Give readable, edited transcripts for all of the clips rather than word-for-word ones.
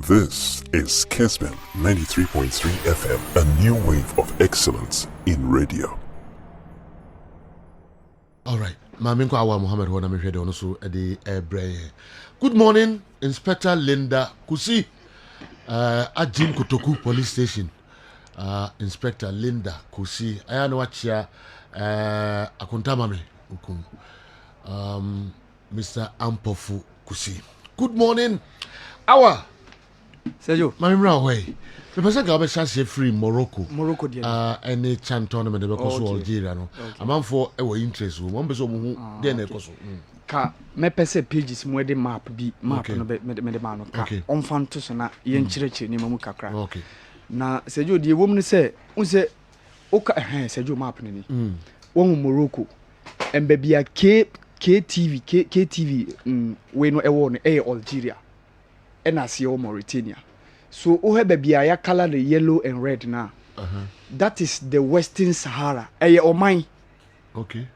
This is Kessben 93.3 FM, a new wave of excellence in radio. All right. Maminko Awal Muhammad wana mehwede ono so ede ebre. Good morning, Inspector Linda Kusi. Ajim Kotoku Police Station. Inspector Linda Kusi. Aya no wachia akuntamame ukum. Mr. Ampofu Kusi. Good morning. Awa. Sergio. Mamimra way. The person got a chance free Morocco. Morocco dear. Any chan tournament because Algeria no. A man for our interest. One person who then ekoso. Ka me pese pages mo de map bi map no me de man no ka. On fan to so na yen chirechire ni mamu kakra. Okay. Na Sergio die wom ni se unse oka Sergio map ni. Won Morocco. Embe bia KTV we no ewo no Algeria. And I see Mauritania. So, oh, baby, I color the yellow and red now. That is the Western Sahara. Or mine. Okay.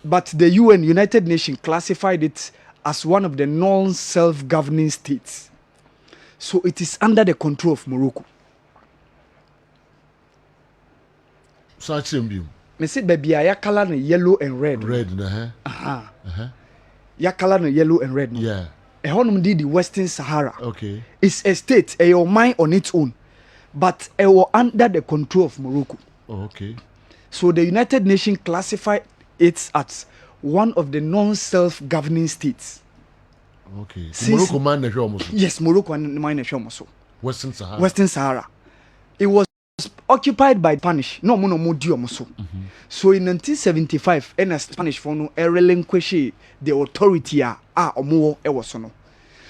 But the UN, United Nations, classified it as one of the non-self-governing states. So it is under the control of Morocco. Such a Me say, baby, I color the yellow and red. Red, Ya color the yellow and red. Yeah. A honum did the Western Sahara. Okay. It's a state, a mine on its own, but it was under the control of Morocco. Oh, okay. So the United Nations classified it as one of the non-self-governing states. Okay. Morocco man the almost. Yes, Morocco and mine so. Western Sahara. Western Sahara. It was occupied by Spanish. No more so. So in 1975, and Spanish for no relinquish the authority omo e was no.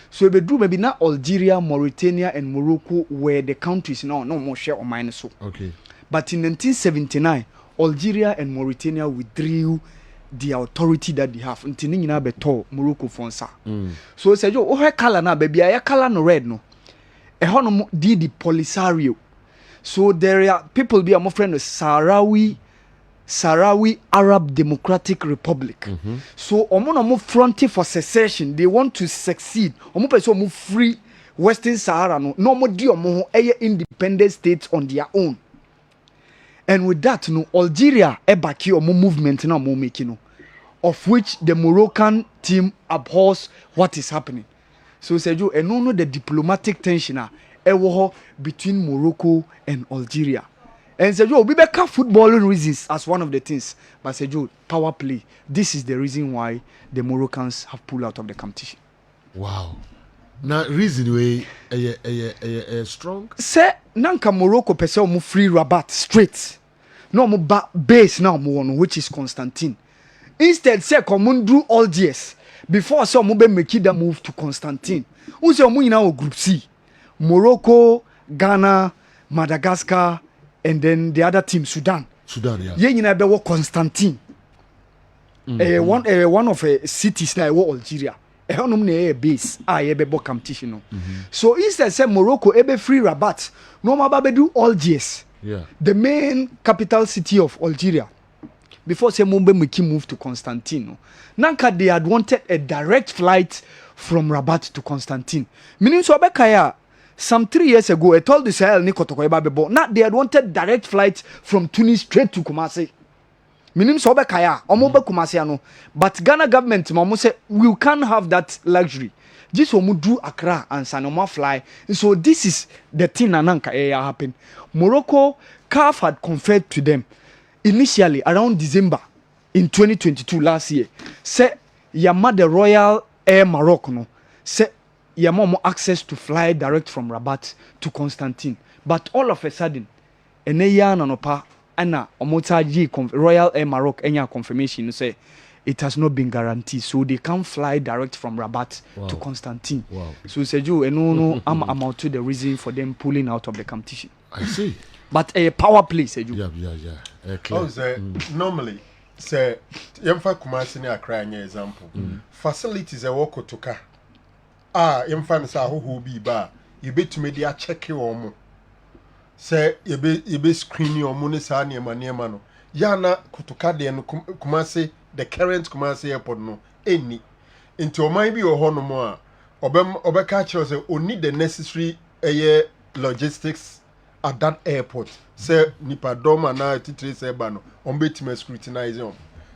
So be do maybe now Algeria, Mauritania, and Morocco were the countries no more share or minus so. Okay. But in 1979, Algeria and Mauritania withdrew the authority that they have. Until nyina beto Morocco fonsa. So say yo oh color na baby I color no red no. E hono did the Polisario. So there are people be my friend Sahrawi Arab Democratic Republic. So omo fronting for secession. They want to succeed. Omo person omo free Western Sahara no mo di omo independent states on their own. And with that no Algeria backing omo movement na omo making no, of which the Moroccan team abhors what is happening. So Sergio no the diplomatic tension between Morocco and Algeria. And Sergio, we back footballing reasons as one of the things. But Sergio, power play. This is the reason why the Moroccans have pulled out of the competition. Wow. Now reason way strong. Say nanka Morocco pese omo free Rabat straight. No mo base now mo one which is Constantine. Instead say come do Algiers before so mo be make that move to Constantine. Who say omo ina o group C. Morocco, Ghana, Madagascar, and then the other team, Sudan. Sudan, yeah. Yeah, you know, about Constantine. One of cities now, Algeria. A base. Competition. So instead, say Morocco, ebe free Rabat. No matter do Algiers. Yeah. The main capital city of Algeria. Before say Mumbai Miki moved to Constantine. Nanka they had wanted a direct flight from Rabat to Constantine. Meaning so Bekaya. Some 3 years ago, I told the Sahel Nikotoko Babebo, not they had wanted direct flight from Tunis straight to Kumasi. Minim sobe kaya, omobe Kumasi ano. But Ghana government, mamo say, we can't have that luxury. This omu do Accra and Sanoma fly. So this is the thing nananka happen. Morocco, CAF had conferred to them initially around December in 2022 last year. Say, Yama the Royal Air Morocco no. Say, you have more access to fly direct from Rabat to Constantine. But all of a sudden, Royal Air Morocco any confirmation say it has not been guaranteed. So they can't fly direct from Rabat to Constantine. Wow. So Sergio, no, I'm out to the reason for them pulling out of the competition. I see. But a power play, Sergio. Yeah. Normally, say, Yamfa Kumasi ni Accra any example. Facilities a walk to car. Yamfa sa who be bar. You bet to media check your omo. Say you be screen your money sa ni mano. Yana kutuka de no Kumasi the current Kumasi airport no any. Into my be your hono more. obeka kyerɛ sɛ oni the necessary logistics at that airport sɛ nipa dɔm anaa titire sɛ ba no ɔmbɛtumi scrutinize on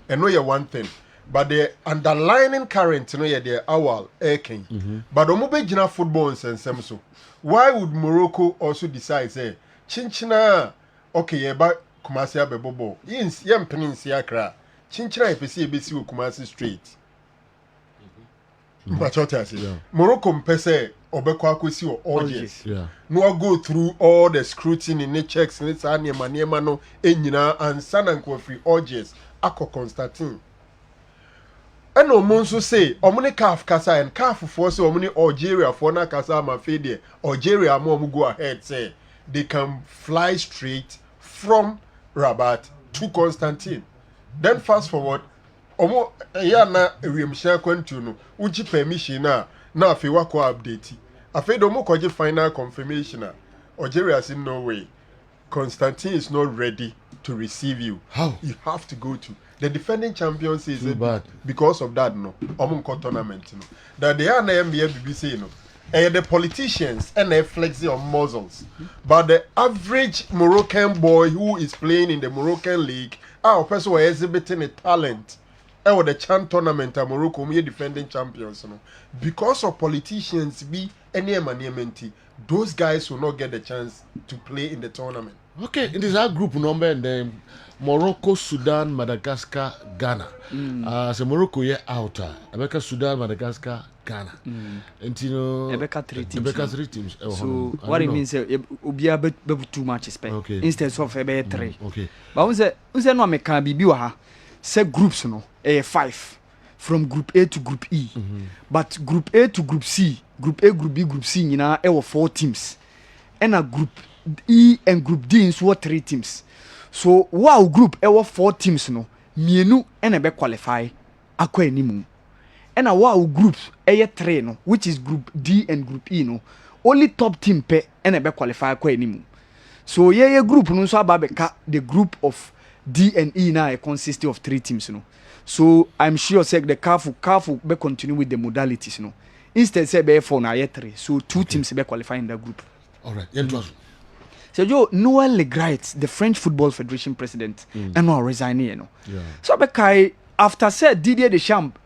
ɛno yɛ one thing but the underlining current no yɛ deɛ awal ɛɛken but ɔmo bɛgyina football nsɛnsɛm so why would Morocco also decide sɛ kyenkyena okay yɛba Kumasi abɛbɔbɔ yɛmpene nsi akra kyenkyena yɛpɛ sɛ yɛbɛsi wɔ Kumasi straight Morocco mpɛ sɛ ɔbɛkɔ akɔsi wɔ Algiers no go through all the scrutiny ne checks ne saa nneɛma no nyinaa ansa na nkɔfiri Algiers akɔ Constantine ɛna ɔmo nso sɛ ɔmo ne CAF kasa and CAF foɔ sɛ ɔmo ne Algeria foɔ na kasa ama afei deɛ Algeria ama ɔmo go ahead say they can fly straight from Rabat to Constantine. Then fast forward omo ya na ewiemhia kwantu no uji permission na afi wako update afi do mo koje final confirmation Algeria say no way Constantine is not ready to receive you. How? You have to go to the defending champion says because of that no omo nko tournament no that they are na NBA BBC no the politicians and they flex on muzzles but the average Moroccan boy who is playing in the Moroccan league our person was exhibiting a talent with the Chan tournament at Morocco we are defending champions no? Because of politicians be any money those guys will not get the chance to play in the tournament. Okay, it is our group number and then Morocco, Sudan, Madagascar, Ghana. So Morocco yeah outer. America, Sudan, Madagascar, Ghana. And you know Ebeka three teams. So what it means obia be too much space. Okay. Instead of ebe 3. Okay. But we say no meka bibi wa ha. Say groups no 5 from group A to group E. But group A to group C, group A, group B, group C nyina e 4 teams. And a group E and group D is 3 teams. So wow group e 4 teams no mienu and be qualify akwa animu. And a wow group e 3 no which is group D and group E no only top team pe and be qualify akwa animu. So ye group no so ababeka the group of D and E now consist of 3 teams no. So I'm sure say the CAF be continue with the modalities no. Instead say be 4 na 3. So 2 teams be qualify in that group. All right. So Noël Le Graët, the French Football Federation president, and now resigning, you know. Yeah. So Bekai after said Didier Deschamps,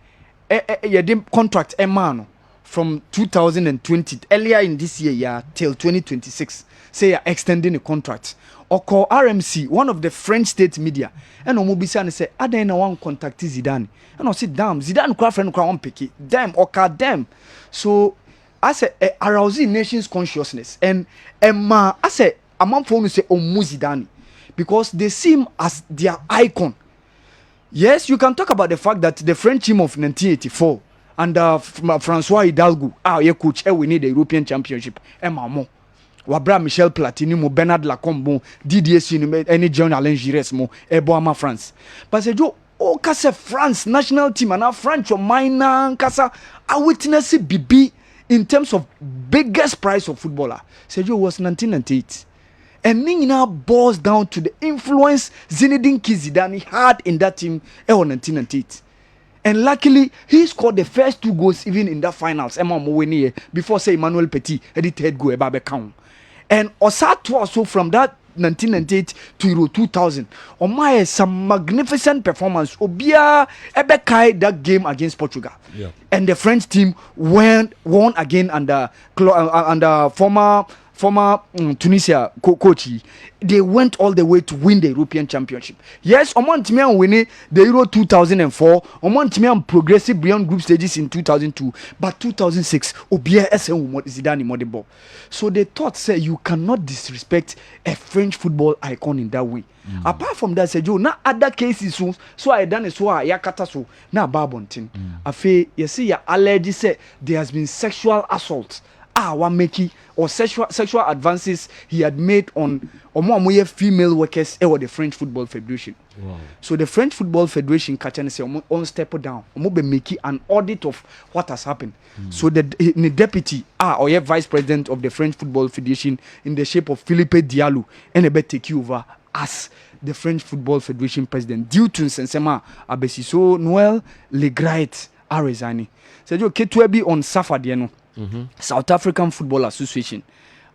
contract a man from 2020 earlier in this year till 2026, say extending the contract. Or call RMC, one of the French state media, and Omobisa and say, I don't want contact Zidane. And I say, damn, Zidane cry friend cry on picky, damn, or car damn. So I say arousing nations consciousness and I say among phone say Zidane because they seem as their icon. Yes, you can talk about the fact that the French team of 1984 under Francois Hidalgo, coach, we need the European Championship. Mo Wabra Michel Platini mo Bernard Lacombe Didier Sinu any John Alain Giresse mo Eboama France. But say Joe o kase France national team and French or minor kasa a witness BB in terms of biggest prize of footballer. Sergio was 1998. And Nina boils down to the influence Zinedine Zidane had in that team in 1998. And luckily, he scored the first 2 goals even in the finals. Before say Emmanuel Petit, the third goal Ebabe count. And Osato also from that 1998 to Euro 2000. Omaye some magnificent performance. Obia Ebekai that game against Portugal. Yeah. And the French team won again under former Tunisia coach. They went all the way to win the European Championship. Yes, Omontimian winning the Euro 2004. Omontimian progressive beyond group stages in 2002. But 2006, Obia SN Zidane Modebo. So they thought, say, you cannot disrespect a French football icon in that way. Apart from that, say, Joe, na other cases so I done so yakata so na babontin. Afe, you see, ya alleged say there has been sexual assault. Wameki or sexual advances he had made on female workers or the French Football Federation. Wow. So the French Football Federation can say on step down, be making an audit of what has happened. So the deputy or vice president of the French Football Federation in the shape of Philippe Diallo and take you over as the French Football Federation president due to Sensema Abesi. So Noël Le Graët are resigning. So you Ketwebi on Saturday no. South African Football Association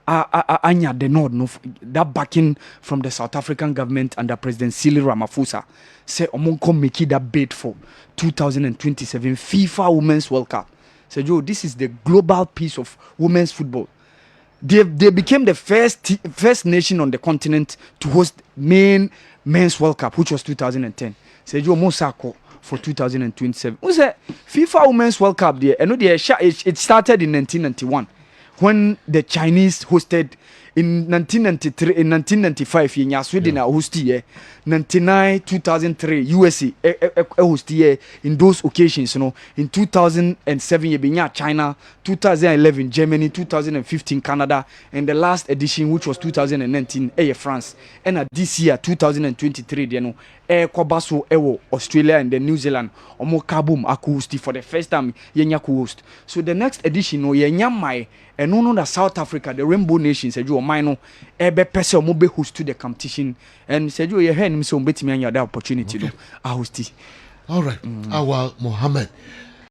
anya the nod no that backing from the South African government under President Cyril Ramaphosa say omonko make that bid for 2027 FIFA Women's World Cup. Say Joe, this is the global piece of women's football. They became the first nation on the continent to host men's World Cup, which was 2010. Say Joe Mosako for 2027. Who said FIFA Women's World Cup there? I know it started in 1991 when the Chinese hosted in 1993, in 1995 in Sweden hosted 99, 2003 USA hosted in those occasions, you know. In 2007 China, 2011 Germany, 2015 Canada, and the last edition, which was 2019 France. And this year 2023 you know, Kwabaso Australia and then New Zealand omo kabum host for the first time yenya host. So the next edition no yenya mai and no that South Africa, the Rainbow Nations, said you mino ebe pese omo be host to the competition, and said you hear him so betimi anya that opportunity to host. All right. Awal Mohammed.